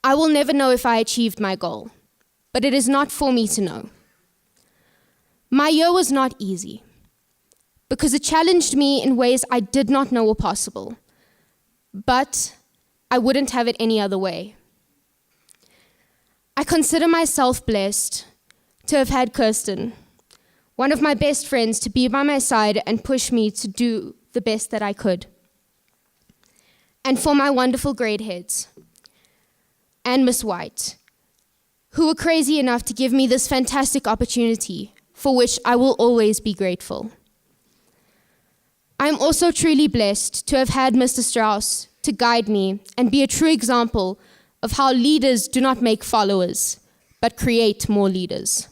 I will never know if I achieved my goal, but it is not for me to know. My year was not easy, because it challenged me in ways I did not know were possible. but I wouldn't have it any other way. I consider myself blessed to have had Kirsten, one of my best friends, to be by my side and push me to do the best that I could. And for my wonderful grade heads and Miss White, who were crazy enough to give me this fantastic opportunity, for which I will always be grateful. I'm also truly blessed to have had Mr. Strauss to guide me and be a true example of how leaders do not make followers, but create more leaders.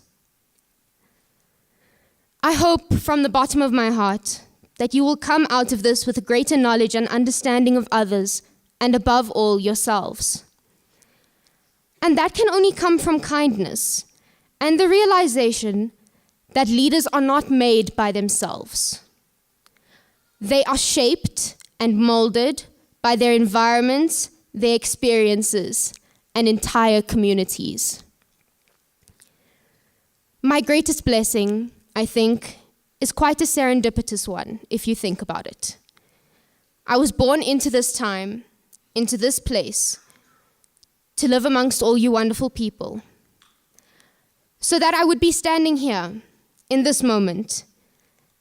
I hope from the bottom of my heart that you will come out of this with a greater knowledge and understanding of others, and above all, yourselves. And that can only come from kindness and the realization that leaders are not made by themselves. They are shaped and molded by their environments, their experiences, and entire communities. My greatest blessing, I think, is quite a serendipitous one, if you think about it. I was born into this time, into this place, to live amongst all you wonderful people, so that I would be standing here in this moment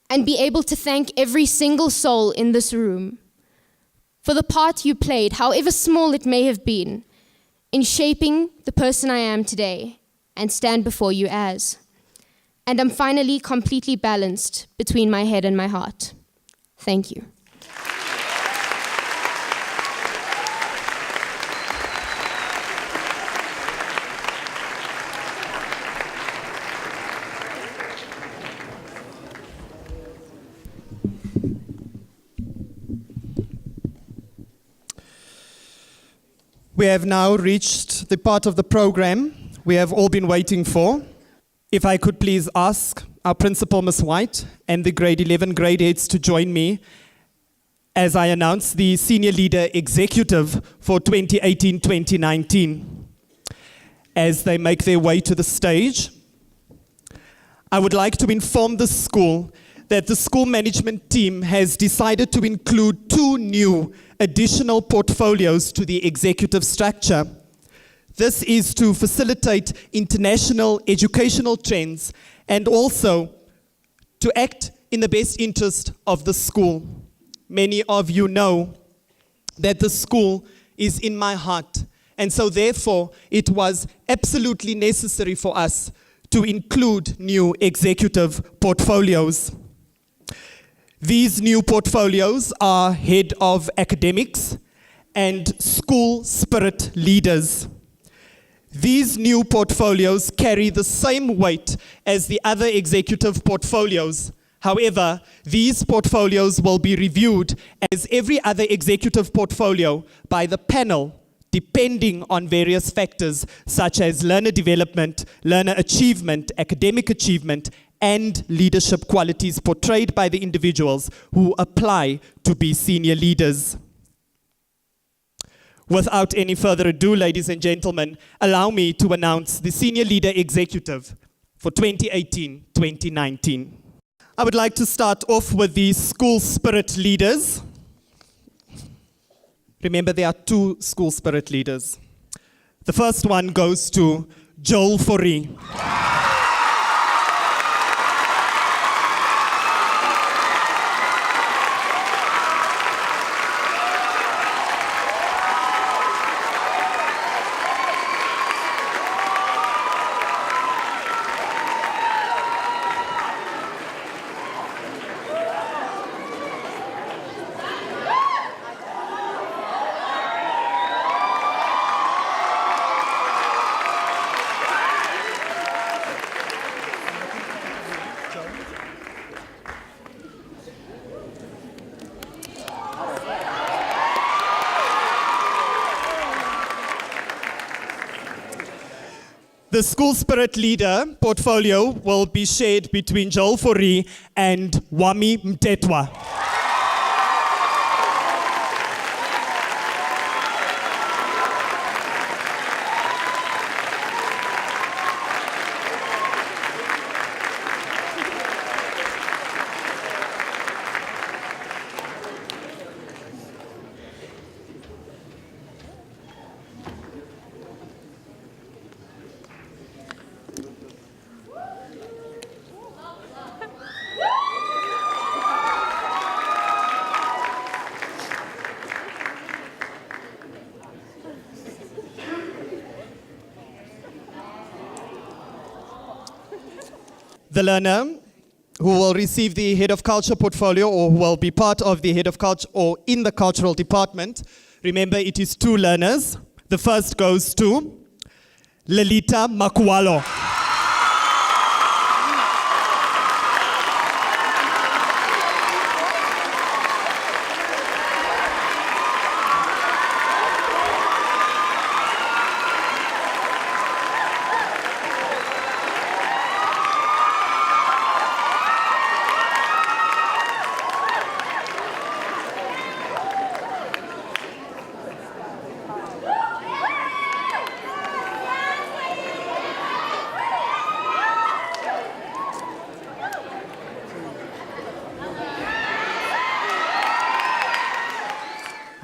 and be able to thank every single soul in this room for the part you played, however small it may have been, in shaping the person I am today and stand before you as. And I'm finally completely balanced between my head and my heart. Thank you. We have now reached the part of the program we have all been waiting for. If I could please ask our principal, Ms. White, and the grade 11 grade 8s to join me as I announce the Senior Leader Executive for 2018-2019. As they make their way to the stage, I would like to inform the school that the school management team has decided to include 2 new additional portfolios to the executive structure. This is to facilitate international educational trends and also to act in the best interest of the school. Many of you know that the school is in my heart, and so therefore it was absolutely necessary for us to include new executive portfolios. These new portfolios are head of academics and school spirit leaders. These new portfolios carry the same weight as the other executive portfolios. However, these portfolios will be reviewed as every other executive portfolio by the panel, depending on various factors such as learner development, learner achievement, academic achievement, and leadership qualities portrayed by the individuals who apply to be senior leaders. Without any further ado, ladies and gentlemen, allow me to announce the Senior Leader Executive for 2018-2019. I would like to start off with the school spirit leaders. Remember, there are 2 school spirit leaders. The first one goes to Joel Fourie. The school spirit leader portfolio will be shared between Joel Fourie and Wami Mtetwa. The learner who will receive the Head of Culture portfolio or who will be part of the Head of Culture or in the Cultural Department, remember it is 2 learners. The first goes to Lelita Makualo.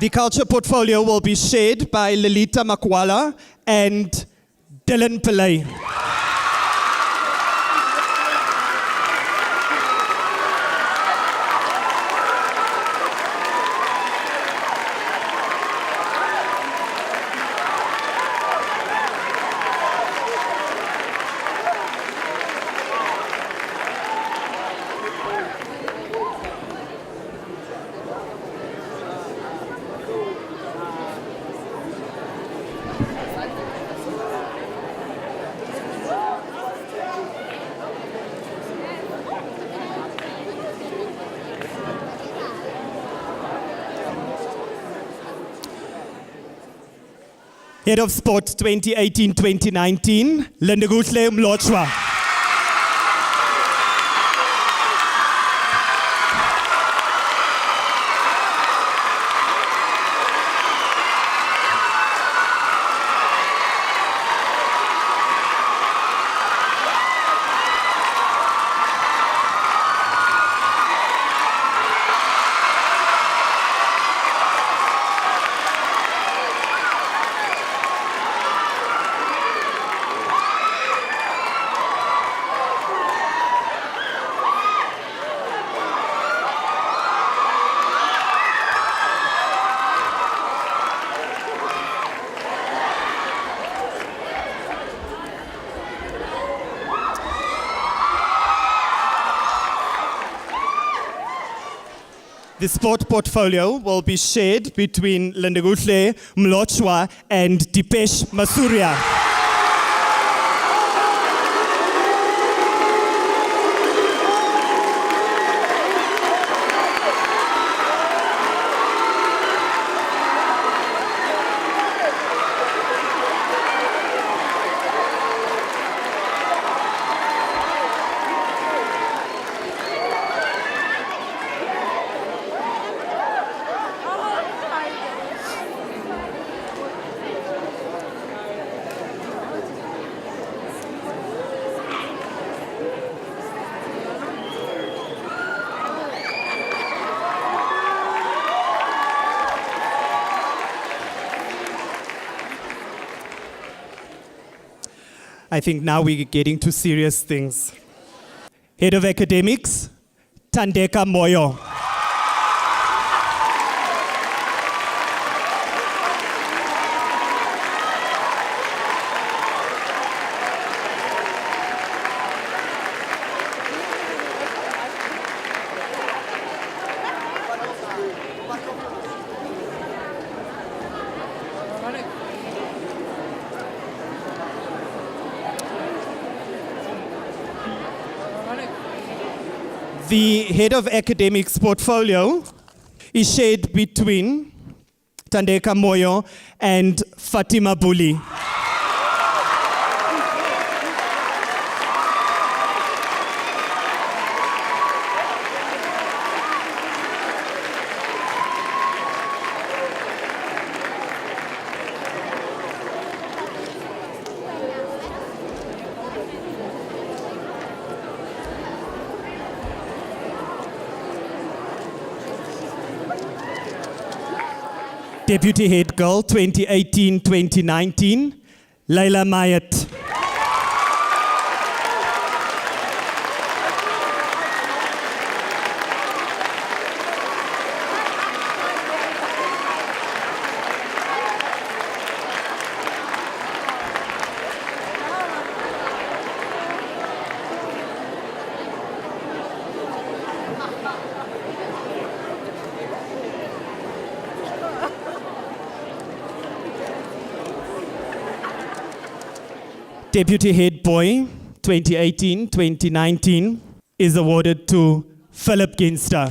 The culture portfolio will be shared by Lelita Makwala and Dylan Pillay. Head of Sport 2018-2019, Lindeguhle Mlotshwa. The sport portfolio will be shared between Lindeguhle Mlotshwa and Dipesh Masuria. I think now we're getting to serious things. Head of Academics, Tandeka Moyo. The Head of Academics portfolio is shared between Tandeka Moyo and Fatima Buli. Deputy Head Girl 2018-2019, Laila Mayat. Deputy Head Boy 2018-2019 is awarded to Philip Ginster.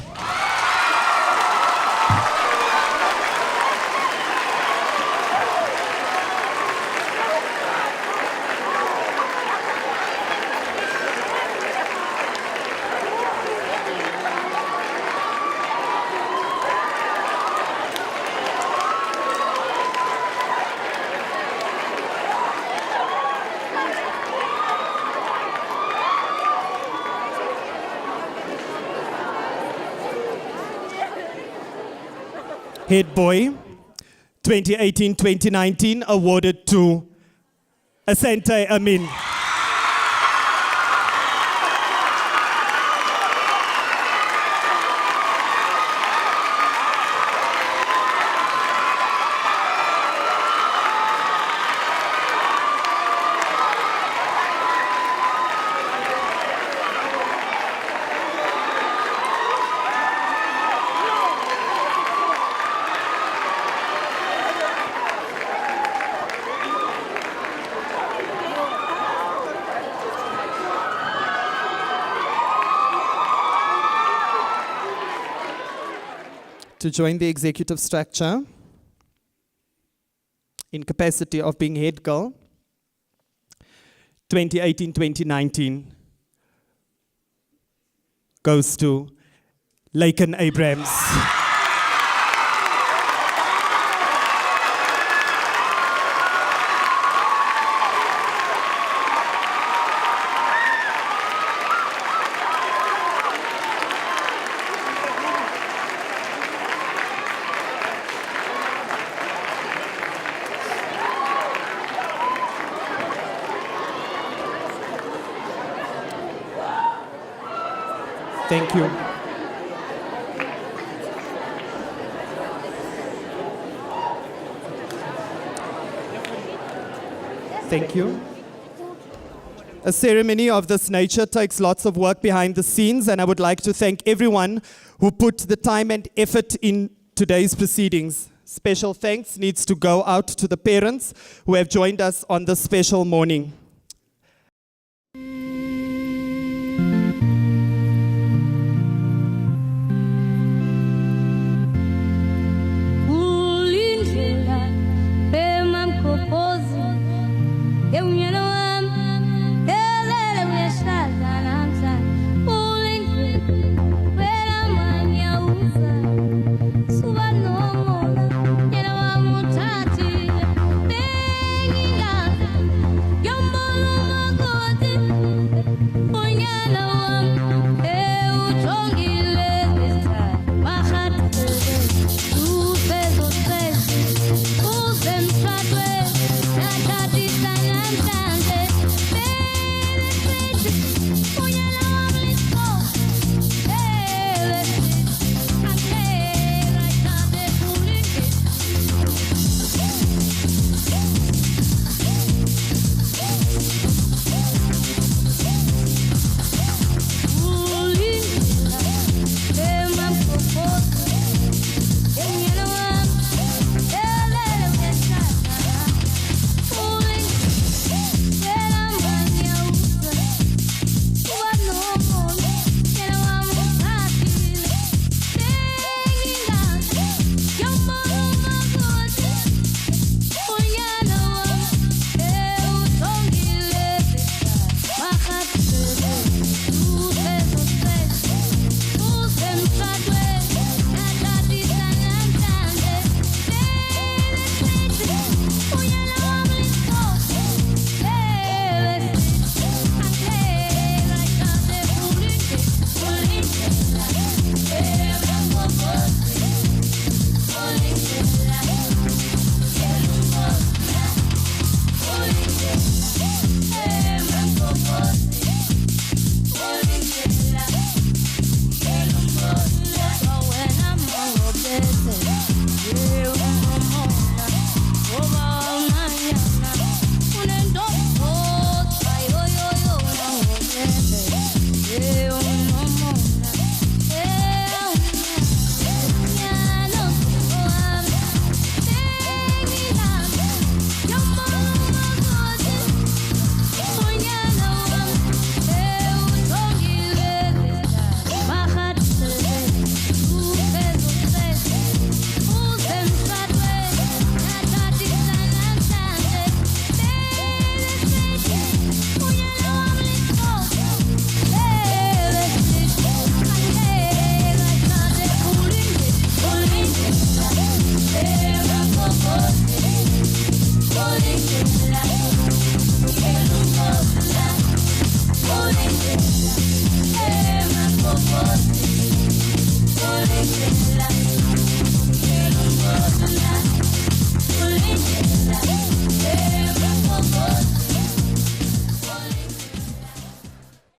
Head Boy 2018-2019 awarded to Asante Amin. To join the executive structure in capacity of being head girl 2018-2019 goes to Laken Abrams. Thank you. Thank you. A ceremony of this nature takes lots of work behind the scenes, and I would like to thank everyone who put the time and effort in today's proceedings. Special thanks needs to go out to the parents who have joined us on this special morning.